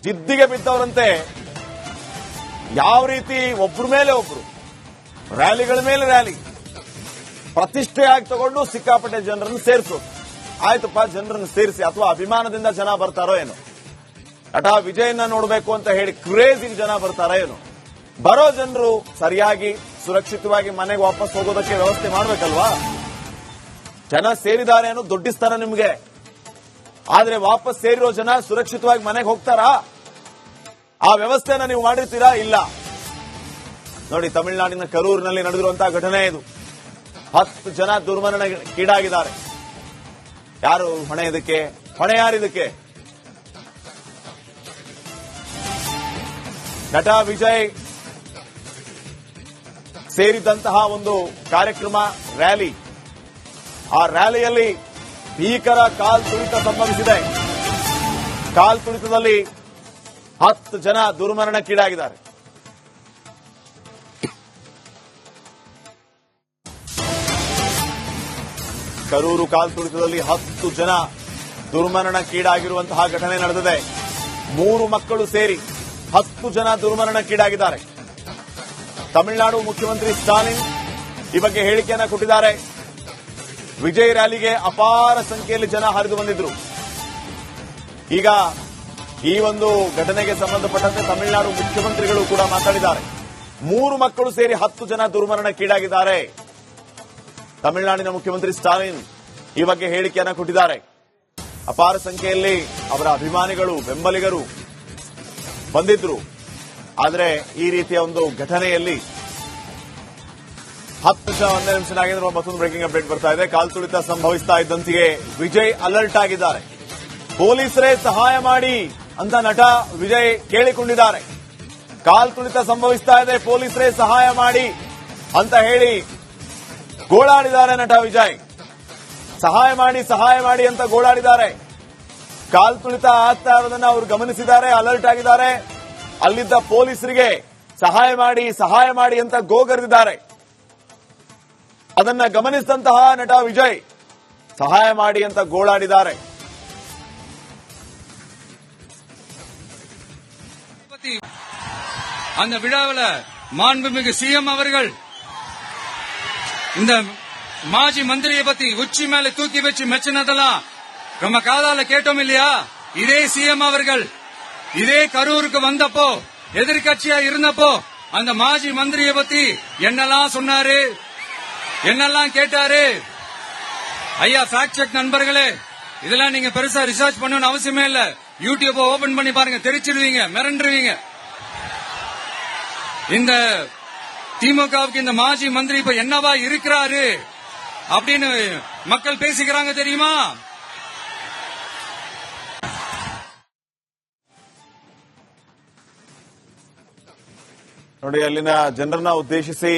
ಜಿದ್ದಿಗೆ ಬಿದ್ದವರಂತೆ ಯಾವ ರೀತಿ ಒಬ್ಬರ ಮೇಲೆ ಒಬ್ರು ರ್ಯಾಲಿಗಳ ಮೇಲೆ ರ್ಯಾಲಿ ಪ್ರತಿಷ್ಠೆಯಾಗಿ ತಗೊಂಡು ಸಿಕ್ಕಾಪಟ್ಟೆ ಜನರನ್ನು ಸೇರಿಸೋದು. ಆಯ್ತಪ್ಪ, ಜನರನ್ನು ಸೇರಿಸಿ, ಅಥವಾ ಅಭಿಮಾನದಿಂದ ಜನ ಬರ್ತಾರೋ ಏನೋ, ನಟ ವಿಜಯನ್ನ ನೋಡಬೇಕು ಅಂತ ಹೇಳಿ ಕ್ರೇಜಿಗೆ ಜನ ಬರ್ತಾರೋ ಏನೋ. ಬರೋ ಜನರು ಸರಿಯಾಗಿ ಸುರಕ್ಷಿತವಾಗಿ ಮನೆಗೆ ವಾಪಸ್ ಹೋಗೋದಕ್ಕೆ ವ್ಯವಸ್ಥೆ ಮಾಡಬೇಕಲ್ವಾ? ಜನ ಸೇರಿದ್ದಾರೆ ಅನ್ನೋ ದೊಡ್ಡಿಸ್ತಾರ ನಿಮ್ಗೆ, ಆದ್ರೆ ವಾಪಸ್ ಸೇರಿರೋ ಜನ ಸುರಕ್ಷಿತವಾಗಿ ಮನೆಗೆ ಹೋಗ್ತಾರಾ? ಆ ವ್ಯವಸ್ಥೆನ ನೀವು ಮಾಡಿರ್ತೀರಾ? ಇಲ್ಲ. ನೋಡಿ, ತಮಿಳುನಾಡಿನ ಕರೂರಿನಲ್ಲಿ ನಡೆದಿರುವಂತಹ ಘಟನೆ ಇದು. 10 ಜನ ದುರ್ಮರಣಕ್ಕೀಡಾಗಿದ್ದಾರೆ. ಯಾರು ಹೊಣೆ ಇದಕ್ಕೆ? ಹೊಣೆ ಯಾರಿದಕ್ಕೆ? ನಟ ವಿಜಯ್ ಸೇರಿದಂತಹ ಒಂದು ಕಾರ್ಯಕ್ರಮ, ರ್ಯಾಲಿ. ಆ ರ್ಯಾಲಿಯಲ್ಲಿ ಭೀಕರ ಕಾಲ್ ತುಳಿತ ಸಂಭವಿಸಿದೆ. ಕಾಲ್ ತುಳಿತದಲ್ಲಿ 10 ಜನ ದುರ್ಮರಣಕ್ಕೀಡಾಗಿದ್ದಾರೆ. ಕರೂರು ಕಾಲ್ ತುಳಿತದಲ್ಲಿ 10 ಜನ ದುರ್ಮರಣಕ್ಕೀಡಾಗಿರುವಂತಹ ಘಟನೆ ನಡೆದಿದೆ. 3 ಮಕ್ಕಳು ಸೇರಿ 10 ಜನ ದುರ್ಮರಣಕ್ಕೀಡಾಗಿದ್ದಾರೆ. ತಮಿಳುನಾಡು ಮುಖ್ಯಮಂತ್ರಿ ಸ್ಟಾಲಿನ್ ಈ ಬಗ್ಗೆ ಹೇಳಿಕೆಯನ್ನ ಕೊಟ್ಟಿದ್ದಾರೆ. ವಿಜಯ್ ರ್ಯಾಲಿಗೆ ಅಪಾರ ಸಂಖ್ಯೆಯಲ್ಲಿ ಜನ ಹರಿದು ಬಂದಿದ್ರು. ಈಗ ಈ ಒಂದು ಘಟನೆಗೆ ಸಂಬಂಧಪಟ್ಟಂತೆ ತಮಿಳುನಾಡು ಮುಖ್ಯಮಂತ್ರಿಗಳು ಕೂಡ ಮಾತಾಡಿದ್ದಾರೆ. 3 ಮಕ್ಕಳು ಸೇರಿ 10 ಜನ ದುರ್ಮರಣಕ್ಕೀಡಾಗಿದ್ದಾರೆ. ತಮಿಳುನಾಡಿನ ಮುಖ್ಯಮಂತ್ರಿ ಸ್ಟಾಲಿನ್ ಈ ಬಗ್ಗೆ ಹೇಳಿಕೆಯನ್ನ ಕೊಟ್ಟಿದ್ದಾರೆ. ಅಪಾರ ಸಂಖ್ಯೆಯಲ್ಲಿ ಅವರ ಅಭಿಮಾನಿಗಳು, ಬೆಂಬಲಿಗರು ಬಂದಿದ್ರು. ಆದರೆ ಈ ರೀತಿಯ ಒಂದು ಘಟನೆಯಲ್ಲಿ 10 ನಿಮಿಷ ನಾಗೇಂದ್ರ ಮತ್ತೊಂದು ಬ್ರೇಕಿಂಗ್ ಅಪ್ಡೇಟ್ ಬರ್ತಾ ಇದೆ. ಕಾಲ್ ತುಳಿತ ಸಂಭವಿಸ್ತಾ ಇದ್ದಂತೆಯೇ ವಿಜಯ್ ಅಲರ್ಟ್ ಆಗಿದ್ದಾರೆ. ಪೊಲೀಸರೇ ಸಹಾಯ ಮಾಡಿ ಅಂತ ನಟ ವಿಜಯ್ ಕೇಳಿಕೊಂಡಿದ್ದಾರೆ. ಕಾಲ್ ತುಳಿತ ಸಂಭವಿಸ್ತಾ ಇದೆ, ಪೊಲೀಸರೇ ಸಹಾಯ ಮಾಡಿ ಅಂತ ಹೇಳಿ ಗೋಳಾಡಿದ್ದಾರೆ ನಟ ವಿಜಯ್. ಸಹಾಯ ಮಾಡಿ ಅಂತ ಗೋಳಾಡಿದ್ದಾರೆ. ಕಾಲ್ ತುಳಿತ ಆಗ್ತಾ ಇರೋದನ್ನ ಅವರು ಗಮನಿಸಿದ್ದಾರೆ, ಅಲರ್ಟ್ ಆಗಿದ್ದಾರೆ. ಅಲ್ಲಿದ್ದ ಪೊಲೀಸರಿಗೆ ಸಹಾಯ ಮಾಡಿ ಅಂತ ಗೋಗರೆದಿದ್ದಾರೆ. ಅದನ್ನ ಗಮನಿಸಿದಂತಹ ನಟ ವಿಜಯ್ ಸಹಾಯ ಮಾಡಿ ಅಂತ ಗೋಳಾಡಿದ್ದಾರೆ. அந்த விழாவில் மாண்புமிகு சிஎம் அவர்கள் இந்த மாஜி மந்திரியை பத்தி உச்சி மேல தூக்கி வச்சு மெச்சினதெல்லாம் நம்ம காதால கேட்டோம் இல்லையா? இதே சிஎம் அவர்கள் இதே கரூருக்கு வந்தப்போ, எதிர்கட்சியா இருந்தப்போ அந்த மாஜி மந்திரியை பத்தி என்னெல்லாம் சொன்னாரு, என்னெல்லாம் கேட்டாரு. ஐயா, ஃபேக்ட் செக் நண்பர்களே, இதெல்லாம் நீங்க பெருசா ரிசர்ச் பண்ணணும்னு அவசியமே இல்ல. யூடியூப் ஓபன் பண்ணி பாருங்க, தெரிச்சிடுவீங்க, மிரண்டுருவீங்க. இந்த திமுகவுக்கு இந்த மாஜி மந்திரி இப்ப என்னவா இருக்கிறாரு அப்படின்னு மக்கள் பேசிக்கிறாங்க தெரியுமா? ನೋಡಿ, ಅಲ್ಲಿನ ಜನರನ್ನ ಉದ್ದೇಶಿಸಿ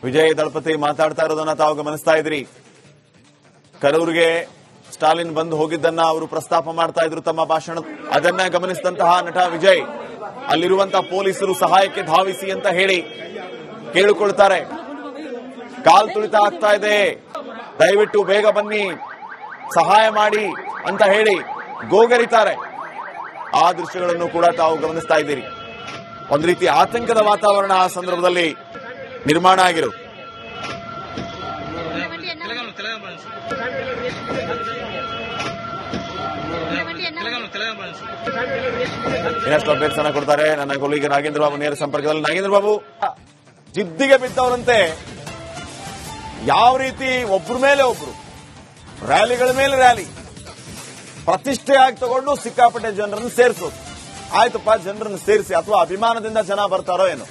ವಿಜಯ್ ದಳಪತಿ ಮಾತಾಡ್ತಾ ಇರೋದನ್ನ ತಾವು ಗಮನಿಸ್ತಾ ಇದ್ರಿ. ಕರೂರಿಗೆ ಸ್ಟಾಲಿನ್ ಬಂದು ಹೋಗಿದ್ದನ್ನ ಅವರು ಪ್ರಸ್ತಾಪ ಮಾಡ್ತಾ ಇದ್ರು ತಮ್ಮ ಭಾಷಣ. ಅದನ್ನ ಗಮನಿಸಿದಂತಹ ನಟ ವಿಜಯ್ ಅಲ್ಲಿರುವಂತಹ ಪೊಲೀಸರು ಸಹಾಯಕ್ಕೆ ಧಾವಿಸಿ ಅಂತ ಹೇಳಿ ಕೇಳಿಕೊಳ್ತಾರೆ. ಕಾಲ್ ತುಳಿತ ಆಗ್ತಾ ಇದೆ, ದಯವಿಟ್ಟು ಬೇಗ ಬನ್ನಿ, ಸಹಾಯ ಮಾಡಿ ಅಂತ ಹೇಳಿ ಗೋಗರಿತಾರೆ. ಆ ದೃಶ್ಯಗಳನ್ನು ಕೂಡ ತಾವು ಗಮನಿಸ್ತಾ ಇದ್ದೀರಿ. ಒಂದು ರೀತಿ ಆತಂಕದ ವಾತಾವರಣ ಆ ಸಂದರ್ಭದಲ್ಲಿ ನಿರ್ಮಾಣ ಆಗಿರೋದು. ಇನ್ನಷ್ಟು ಅಪ್ಡೇಟ್ಸ್ ಅನ್ನ ಕೊಡ್ತಾರೆ ನನ್ನ ಕೊಲೀಗ ನಾಗೇಂದ್ರ ಬಾಬು ನೇರ ಸಂಪರ್ಕದಲ್ಲಿ. ನಾಗೇಂದ್ರ ಬಾಬು, ಜಿದ್ದಿಗೆ ಬಿದ್ದವರಂತೆ ಯಾವ ರೀತಿ ಒಬ್ಬರ ಮೇಲೆ ಒಬ್ರು ರ್ಯಾಲಿಗಳ ಮೇಲೆ ರ್ಯಾಲಿ ಪ್ರತಿಷ್ಠೆಯಾಗಿ ತಗೊಂಡು ಸಿಕ್ಕಾಪಟ್ಟೆ ಜನರನ್ನು ಸೇರಿಸೋದು. ಆಯ್ತಪ್ಪ, ಜನರನ್ನು ಸೇರಿಸಿ, ಅಥವಾ ಅಭಿಮಾನದಿಂದ ಜನ ಬರ್ತಾರೋ ಏನೋ,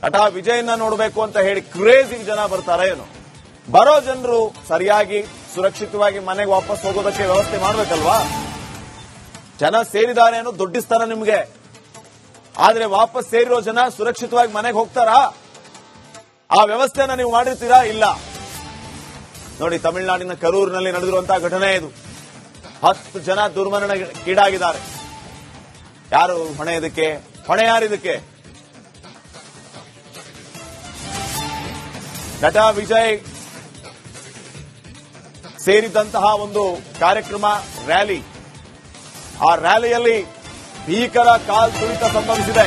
ನಟ ವಿಜಯನ್ನ ನೋಡಬೇಕು ಅಂತ ಹೇಳಿ ಕ್ರೇಜಿಗೆ ಜನ ಬರ್ತಾರೋ ಏನೋ. ಬರೋ ಜನರು ಸರಿಯಾಗಿ ಸುರಕ್ಷಿತವಾಗಿ ಮನೆಗೆ ವಾಪಸ್ ಹೋಗೋದಕ್ಕೆ ವ್ಯವಸ್ಥೆ ಮಾಡಬೇಕಲ್ವಾ? ಜನ ಸೇರಿದ್ದಾರೆ ಅನ್ನೋ ದೊಡ್ಡಿಸ್ತಾರ ನಿಮ್ಗೆ, ಆದ್ರೆ ವಾಪಸ್ ಸೇರಿರೋ ಜನ ಸುರಕ್ಷಿತವಾಗಿ ಮನೆಗೆ ಹೋಗ್ತಾರಾ? ಆ ವ್ಯವಸ್ಥೆನ ನೀವು ಮಾಡಿರ್ತೀರಾ? ಇಲ್ಲ. ನೋಡಿ, ತಮಿಳುನಾಡಿನ ಕರೂರಿನಲ್ಲಿ ನಡೆದಿರುವಂತಹ ಘಟನೆ ಇದು. 10 ಜನ ದುರ್ಮರಣಕ್ಕೀಡಾಗಿದ್ದಾರೆ. ಯಾರು ಹೊಣೆ ಇದಕ್ಕೆ? ಹೊಣೆ ಯಾರಿದಕ್ಕೆ? ನಟ ವಿಜಯ್ ಸೇರಿದಂತಹ ಒಂದು ಕಾರ್ಯಕ್ರಮ, ರ್ಯಾಲಿ. ಆ ರ್ಯಾಲಿಯಲ್ಲಿ ಭೀಕರ ಕಾಲ್ತುಳಿತ ಸಂಭವಿಸಿದೆ.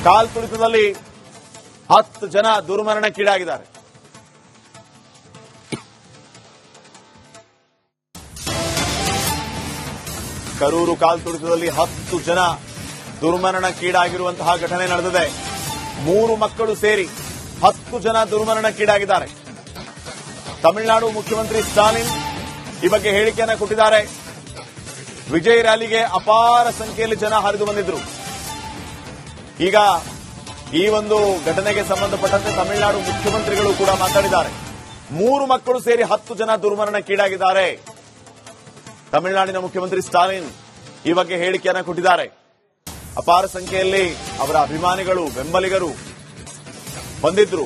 ಕಾಲ್ತುಳಿತದಲ್ಲಿ 10 ಜನ ದುರ್ಮರಣಕ್ಕೀಡಾಗಿದ್ದಾರೆ. ಕರೂರು ಕಾಲ್ತುಳಿತದಲ್ಲಿ 10 ಜನ ದುರ್ಮರಣಕ್ಕೀಡಾಗಿರುವಂತಹ ಘಟನೆ ನಡೆದಿದೆ. 3 ಮಕ್ಕಳು ಸೇರಿ 10 ಜನ ದುರ್ಮರಣಕ್ಕೀಡಾಗಿದ್ದಾರೆ. ತಮಿಳುನಾಡು ಮುಖ್ಯಮಂತ್ರಿ ಸ್ಟಾಲಿನ್ ಈ ಬಗ್ಗೆ ಹೇಳಿಕೆಯನ್ನು ಕೊಟ್ಟಿದ್ದಾರೆ. ವಿಜಯ್ ರ್ಯಾಲಿಗೆ ಅಪಾರ ಸಂಖ್ಯೆಯಲ್ಲಿ ಜನ ಹರಿದು ಬಂದಿದ್ರು. ಈಗ ಈ ಒಂದು ಘಟನೆಗೆ ಸಂಬಂಧಪಟ್ಟಂತೆ ತಮಿಳುನಾಡು ಮುಖ್ಯಮಂತ್ರಿಗಳು ಕೂಡ ಮಾತಾಡಿದ್ದಾರೆ. 3 ಮಕ್ಕಳು ಸೇರಿ 10 ಜನ ದುರ್ಮರಣಕ್ಕೀಡಾಗಿದ್ದಾರೆ. ತಮಿಳುನಾಡಿನ ಮುಖ್ಯಮಂತ್ರಿ ಸ್ಟಾಲಿನ್ ಈ ಬಗ್ಗೆ ಹೇಳಿಕೆಯನ್ನು ಕೊಟ್ಟಿದ್ದಾರೆ. ಅಪಾರ ಸಂಖ್ಯೆಯಲ್ಲಿ ಅವರ ಅಭಿಮಾನಿಗಳು, ಬೆಂಬಲಿಗರು ಬಂದಿದ್ರು.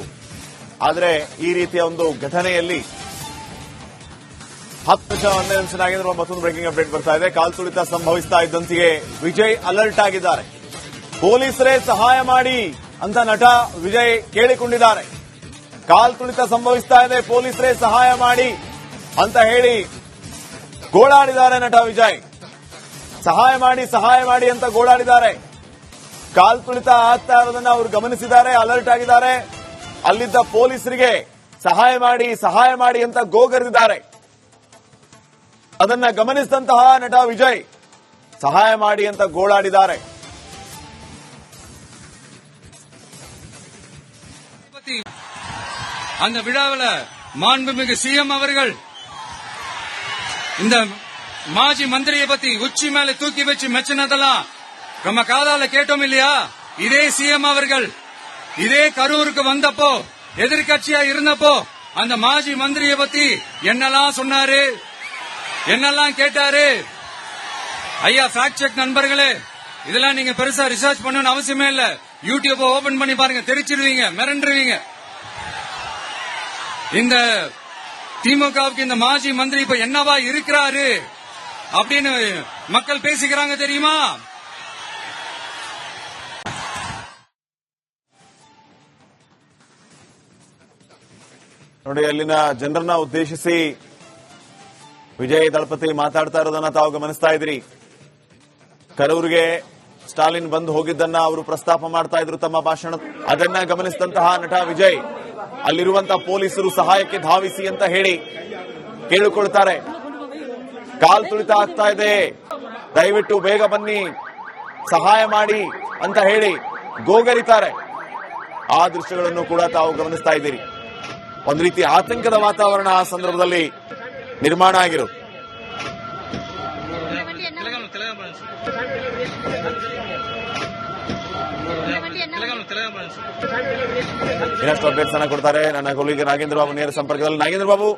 ಆದರೆ ಈ ರೀತಿಯ ಒಂದು ಘಟನೆಯಲ್ಲಿ 10 ಜನ. ಒಂದೇ ನಿಮಿಷ ನಾಗೇಂದ್ರ, ಮತ್ತೊಂದು ಬ್ರೇಕಿಂಗ್ ಅಪ್ಡೇಟ್ ಬರ್ತಾ ಇದೆ. ಕಾಲ್ತುಳಿತ ಸಂಭವಿಸ್ತಾ ಇದ್ದಂತೆಯೇ ವಿಜಯ್ ಅಲರ್ಟ್ ಆಗಿದ್ದಾರೆ. ಪೊಲೀಸರೇ ಸಹಾಯ ಮಾಡಿ ಅಂತ ನಟ ವಿಜಯ್ ಕೇಳಿಕೊಂಡಿದ್ದಾರೆ. ಕಾಲ್ತುಳಿತ ಸಂಭವಿಸ್ತಾ ಇದೆ, ಪೊಲೀಸರೇ ಸಹಾಯ ಮಾಡಿ ಅಂತ ಹೇಳಿ ಗೋಳಾಡಿದ್ದಾರೆ ನಟ ವಿಜಯ್. ಸಹಾಯ ಮಾಡಿ ಅಂತ ಗೋಳಾಡಿದ್ದಾರೆ. ಕಾಲ್ತುಳಿತ ಆಗ್ತಾ ಇರೋದನ್ನ ಅವರು ಗಮನಿಸಿದ್ದಾರೆ, ಅಲರ್ಟ್ ಆಗಿದ್ದಾರೆ. ಅಲ್ಲಿದ್ದ ಪೊಲೀಸರಿಗೆ ಸಹಾಯ ಮಾಡಿ ಅಂತ ಗೋಗರೆದಿದ್ದಾರೆ. ಅದನ್ನ ಗಮನಿಸಿದಂತಹ ನಟ ವಿಜಯ್ ಸಹಾಯ ಮಾಡಿ ಅಂತ ಗೋಳಾಡಿದ್ದಾರೆ. அந்த விழாவில் மாண்புமிகு சிஎம் அவர்கள் இந்த மாஜி மந்திரியை பத்தி உச்சி மேல தூக்கி வச்சு மெச்சினதெல்லாம் நம்ம காதால கேட்டோம் இல்லையா? இதே சிஎம் அவர்கள் இதே கரூருக்கு வந்தப்போ, எதிர்கட்சியா இருந்தப்போ அந்த மாஜி மந்திரியை பத்தி என்னெல்லாம் சொன்னாரு, என்னெல்லாம் கேட்டாரு. ஐயா ஃபேக்ட் செக் நண்பர்களே, இதெல்லாம் நீங்க பெருசா ரிசர்ச் பண்ணணும்னு அவசியமே இல்ல. யூடியூப் ஓபன் பண்ணி பாருங்க, தெரிச்சிருவீங்க, மிரண்டுருவீங்க. இந்த திமுகவுக்கு இந்த மாஜி மந்திரி இப்ப என்னவா இருக்கிறாரு அப்படின்னு மக்கள் பேசிக்கிறாங்க தெரியுமா? ನೋಡಿ, ಅಲ್ಲಿನ ಜನರನ್ನ ಉದ್ದೇಶಿಸಿ ವಿಜಯ್ ದಳಪತಿ ಮಾತಾಡ್ತಾ ಇರೋದನ್ನ ತಾವು ಗಮನಿಸ್ತಾ ಇದ್ರಿ. ಕರೂರಿಗೆ ಸ್ಟಾಲಿನ್ ಬಂದು ಹೋಗಿದ್ದನ್ನ ಅವರು ಪ್ರಸ್ತಾಪ ಮಾಡ್ತಾ ಇದ್ರು ತಮ್ಮ ಭಾಷಣ. ಅದನ್ನ ಗಮನಿಸಿದಂತಹ ನಟ ವಿಜಯ್ ಅಲ್ಲಿರುವಂತಹ ಪೊಲೀಸರು ಸಹಾಯಕ್ಕೆ ಧಾವಿಸಿ ಅಂತ ಹೇಳಿ ಕೇಳಿಕೊಳ್ತಾರೆ. ಕಾಲ್ತುಳಿತ ಆಗ್ತಾ ಇದೆ, ದಯವಿಟ್ಟು ಬೇಗ ಬನ್ನಿ, ಸಹಾಯ ಮಾಡಿ ಅಂತ ಹೇಳಿ ಗೋಗರಿತಾರೆ. ಆ ದೃಶ್ಯಗಳನ್ನು ಕೂಡ ತಾವು ಗಮನಿಸ್ತಾ ಇದ್ದೀರಿ. ಒಂದು ರೀತಿ ಆತಂಕದ ವಾತಾವರಣ ಆ ಸಂದರ್ಭದಲ್ಲಿ ನಿರ್ಮಾಣ ಆಗಿರೋದು. ಇನ್ನಷ್ಟು ಅಪ್ಡೇಟ್ಸ್ ಅನ್ನ ಕೊಡ್ತಾರೆ ನನ್ನ ಕೊಲೀಗ ನಾಗೇಂದ್ರ ಬಾಬು ನೇರ ಸಂಪರ್ಕದಲ್ಲಿ. ನಾಗೇಂದ್ರ ಬಾಬು,